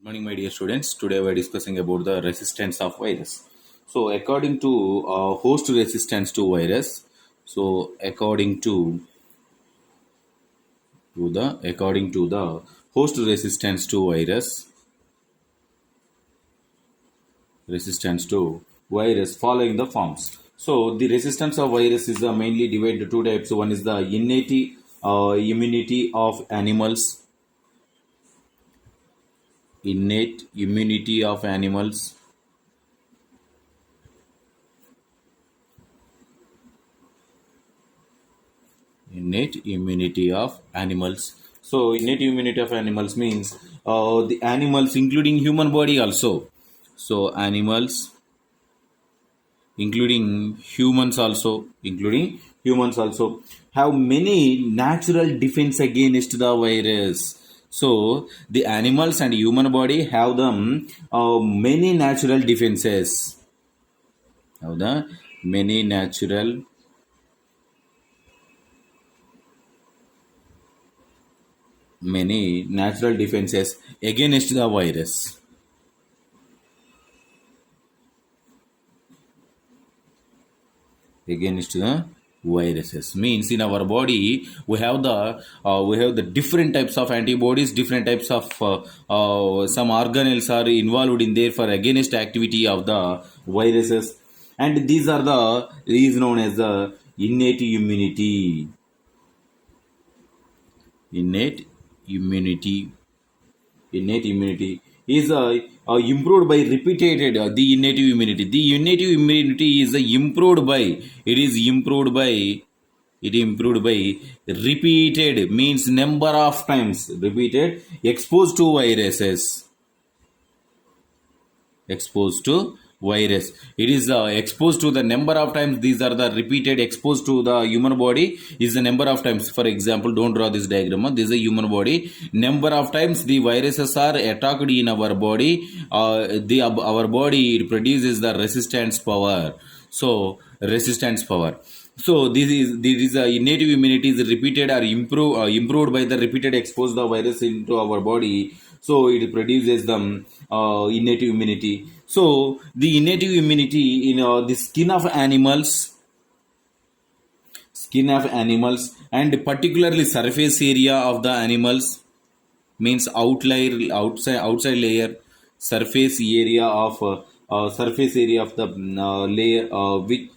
Morning, my dear students. Today we are discussing about the resistance of virus. So, according to host resistance to virus, according to the host resistance to virus following the forms. So, the resistance of virus is mainly divided into two types. One is the innate immunity of animals, innate immunity of animals innate immunity of animals. So innate immunity of animals means the animals including human body also. So animals including humans also have many natural defense against the virus. So the animals and human body have them many natural defenses. Have the many natural defenses against the virus. Against the viruses means in our body we have the different types of antibodies, different types of some organelles are involved in there for against activity of the viruses, and these are the is known as the innate immunity. innate immunity Innate immunity is improved by repeated the innate immunity is improved by repeated means number of times repeated exposed to virus. It is exposed to the number of times. These are the repeated exposed to the human body is the number of times. For example, don't draw this diagram. This is a human body. Number of times the viruses are attacked in our body. Our body produces the resistance power. So resistance power. So this is innate immunity is repeated or improved by the repeated expose the virus into our body. So it produces the innate immunity. So the innate immunity in the skin of animals and particularly surface area of the animals means outside layer, surface area of the layer with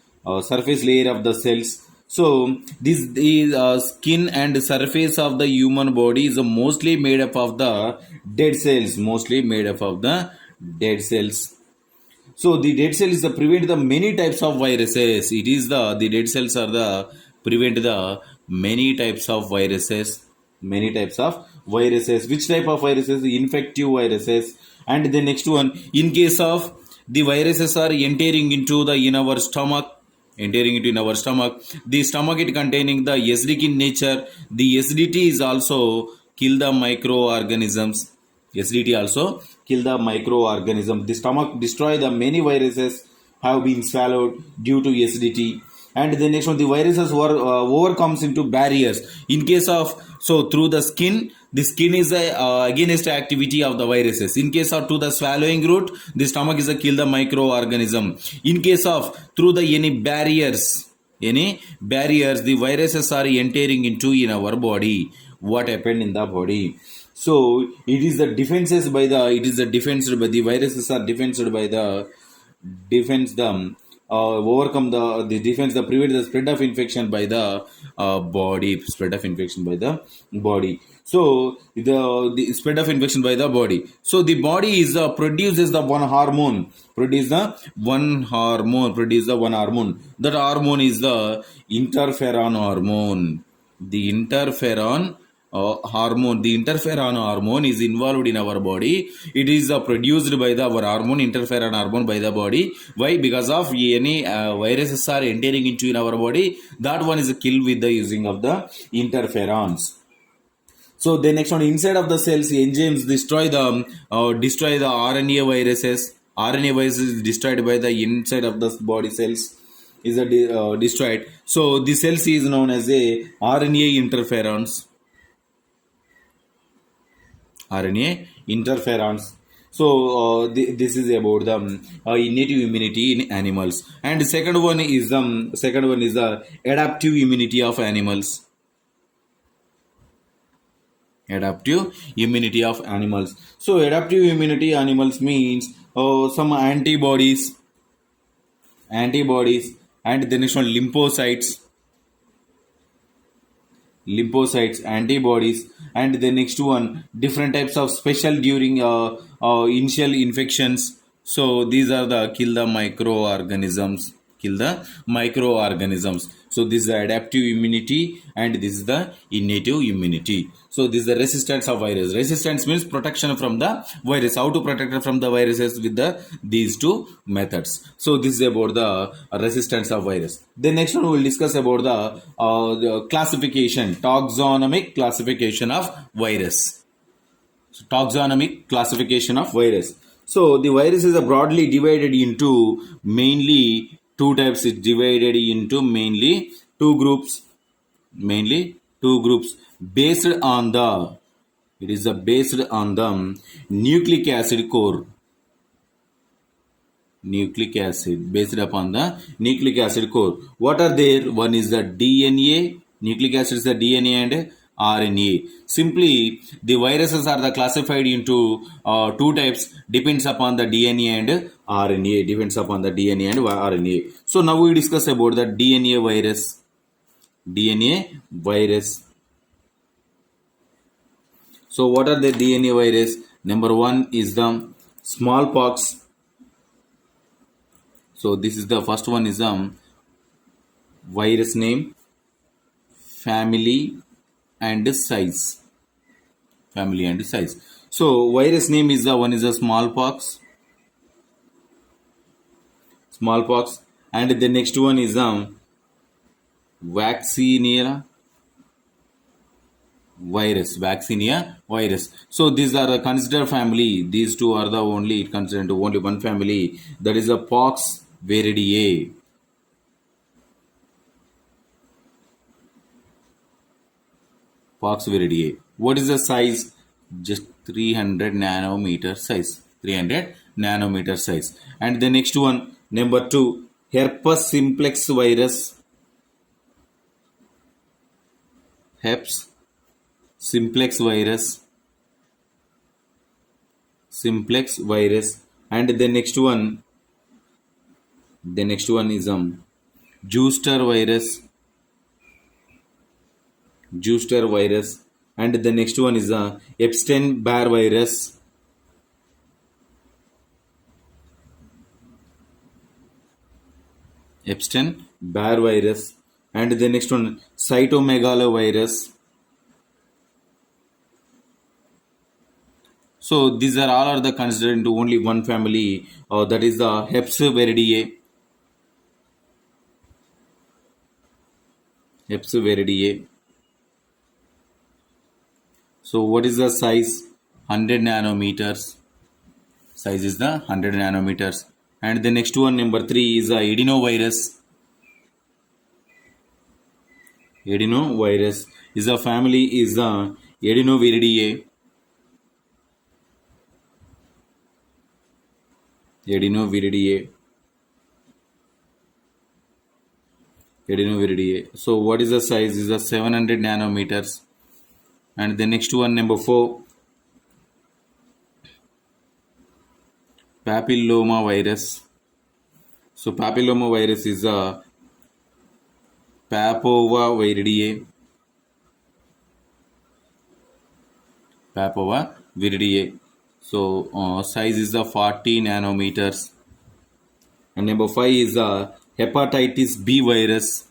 surface layer of the cells. So this is skin and surface of the human body is mostly made up of the dead cells. So the dead cell is the prevent the many types of viruses. It is the dead cells are the prevent the many types of viruses. Many types of viruses. Which type of viruses? Infective viruses. And the next one, in case of the viruses are entering into the in our stomach, the stomach it containing the acidic in nature. The acidity is also kill the microorganisms. Acidity also kill the microorganism. The stomach destroy the many viruses have been swallowed due to acidity. And the next one, the viruses were overcomes into barriers. In case of through the skin is against activity of the viruses. In case of to the swallowing route, the stomach is a kill the microorganism. In case of through the any barriers, the viruses are entering into in our body. What happened in the body? So it is the defense by the viruses are defensed by the defense them overcome the defense the prevent the spread of infection by the body. So the spread of infection by the body. So the body is produces the one hormone. That hormone is the interferon hormone. The interferon hormone is involved in our body. It is produced by our interferon hormone by the body. Why? Because of any viruses are entering into in our body, that one is killed with the using of the interferons. So the next one, inside of the cells, enzymes destroy the RNA viruses. RNA virus is destroyed by the inside of the body cells is destroyed. So the cells is known as a RNA interferons. So this is about the innate immunity in animals. And second one is the adaptive immunity of animals. Adaptive immunity of animals. So adaptive immunity animals means some antibodies, and the next one lymphocytes, antibodies, and the next one different types of special during initial infections. So these are the kill the microorganisms. So this is the adaptive immunity and this is the innate immunity. So this is the resistance of virus. Resistance means protection from the virus. How to protect it from the viruses with the these two methods. So this is about the resistance of virus. The next one we will discuss about the classification, taxonomic classification of virus. So, taxonomic classification of virus. So the virus is broadly divided into mainly two types. It's divided into mainly two groups based on the based on the nucleic acid core. Nucleic acid based upon the nucleic acid core. What are there? One is the DNA. Nucleic acid is the DNA and RNA. Simply, the viruses are the classified into two types. Depends upon the DNA and RNA. Depends upon the DNA and RNA. So now we discuss about the DNA virus. DNA virus. So what are the DNA virus? Number one is the smallpox. So this is the first one is virus name, family and size. Family and size. So virus name is the one is the smallpox, and the next one is vaccinia vaccinia virus. So these are the considered family. These two are the only considered to only one family. That is a pox viridae. Pox viridae. What is the size? Just 300 nanometer size. 300 nanometer size. And the next one, number two, herpes simplex virus. Herpes simplex virus. Simplex virus. And the next one is Zooster virus. Zooster virus. And the next one is Epstein-Barr virus. Epstein-Barr virus. And the next one, cytomegalovirus. So these are all are the considered into only one family. That is the Herpes viridae. Herpes viridae. So what is the size? 100 nanometers. Size is the 100 nanometers. And the next one, number three, is adenovirus. Adenovirus is a family is the Adenoviridae. Adenoviridae. Adenoviridae. So what is the size? Is a 700 nanometers. And the next one, number four, papilloma virus. So papilloma virus is a Papoviridae. Papoviridae. So size is the 40 nanometers. And number five is the hepatitis B virus.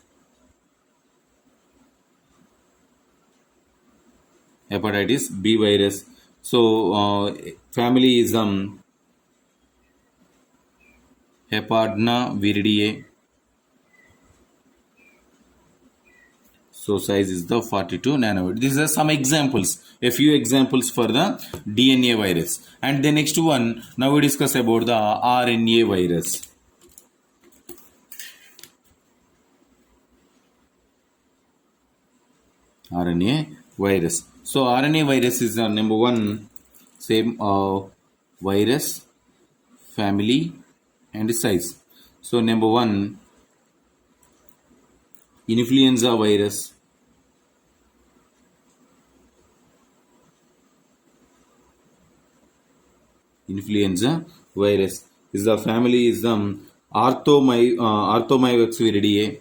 Hepatitis B virus. So family is Hepadnaviridae. So size is the 42 nanometer. These are some examples, a few examples for the DNA virus. And the next one, now we discuss about the RNA virus. RNA virus. So RNA virus is number one, same virus, family, and size. So number one, influenza virus. Influenza virus is the family is the Orthomyxoviridae.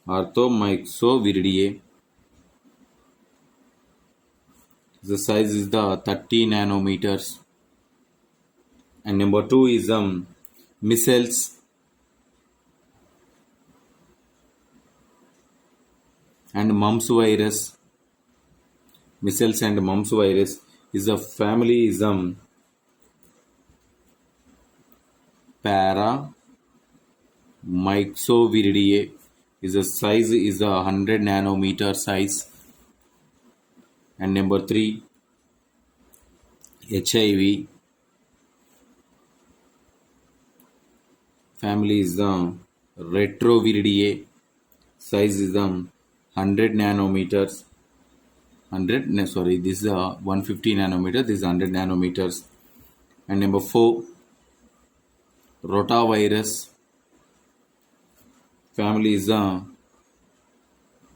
Orthomyxoviridae. The size is the 30 nanometers. And number two is measles and mumps virus. Measles and mumps virus is the family is Paramyxoviridae. Is the size is a 100 nanometer size. And number three, HIV family is the Retroviridae. Size is 100 nanometers. 100 sorry, this is 150 nanometer. This is 100 nanometers. And number four, rotavirus family is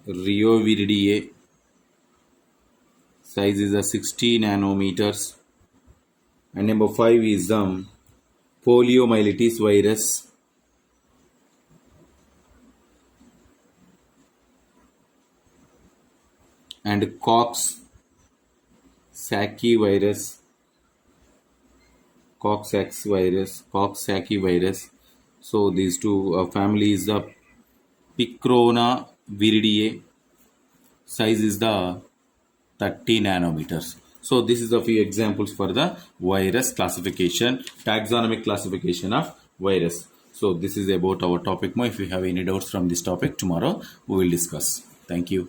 Reoviridae. Size is 60 nanometers. And number five is poliomyelitis virus. And Coxsackie virus. Coxsackie virus. So these two families the Picronaviridae. Size is the 30 nanometers. So this is a few examples for the virus classification, taxonomic classification of virus. So this is about our topic. If you have any doubts from this topic, tomorrow we will discuss. Thank you.